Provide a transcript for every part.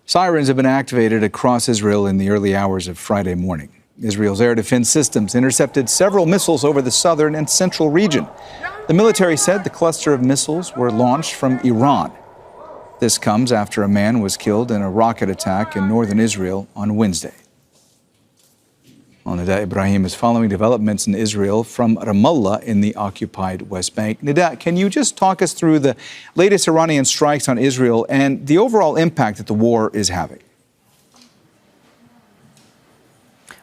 Sirens have been activated across Israel in the early hours of Friday morning. Israel's air defense systems intercepted several missiles over the southern and central region. The military said the cluster of missiles were launched from Iran. This comes after a man was killed in a rocket attack in northern Israel on Wednesday. Nida Ibrahim is following developments in Israel from Ramallah in the occupied West Bank. Nida, can you just talk us through the latest Iranian strikes on Israel and the overall impact that the war is having?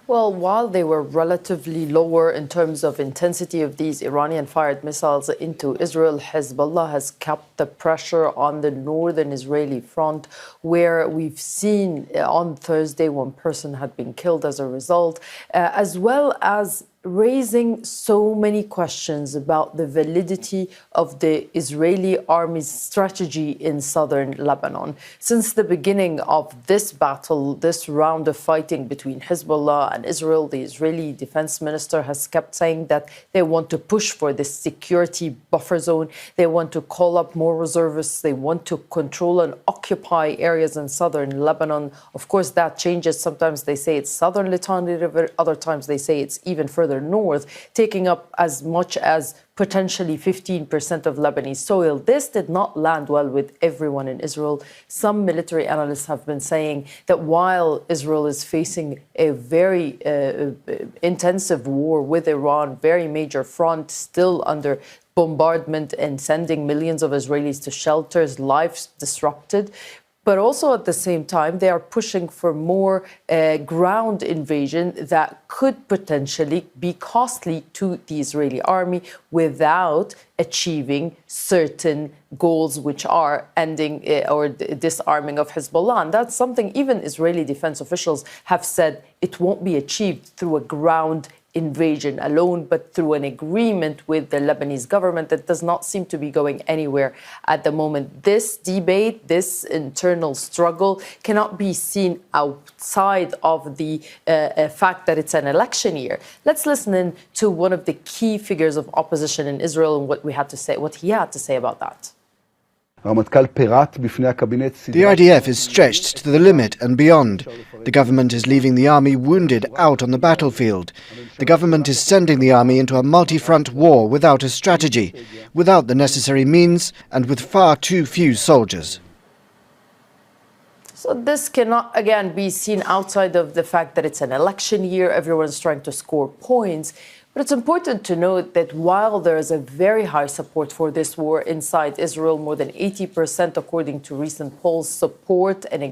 Well, while they were relatively lower in terms of intensity of these Iranian-fired missiles into Israel, Hezbollah has kept the pressure on the northern Israeli front, where we've seen on Thursday one person had been killed as a result, as well as raising so many questions about the validity of the Israeli army's strategy in southern Lebanon. Since the beginning of this battle, this round of fighting between Hezbollah and Israel, the Israeli defense minister has kept saying that they want to push for this security buffer zone. They want to call up more reservists. They want to control and occupy areas in southern Lebanon. Of course, that changes. Sometimes they say it's southern Litani River. Other times they say it's even further north, taking up as much as potentially 15% of Lebanese soil. This did not land well with everyone in Israel. Some military analysts have been saying that while Israel is facing a very intensive war with Iran, very major front, still under bombardment and sending millions of Israelis to shelters, lives disrupted, but also at the same time, they are pushing for more ground invasion that could potentially be costly to the Israeli army without achieving certain goals, which are ending or disarming of Hezbollah. And that's something even Israeli defense officials have said it won't be achieved through a ground invasion alone, but through an agreement with the Lebanese government that does not seem to be going anywhere at the moment. This debate, this internal struggle cannot be seen outside of the fact that it's an election year. Let's listen in to one of the key figures of opposition in Israel and what he had to say about that. The IDF is stretched to the limit and beyond. The government is leaving the army wounded out on the battlefield. The government is sending the army into a multi-front war without a strategy, without the necessary means, and with far too few soldiers. So this cannot, again, be seen outside of the fact that it's an election year. Everyone's trying to score points. But it's important to note that while there is a very high support for this war inside Israel, more than 80%, according to recent polls, support an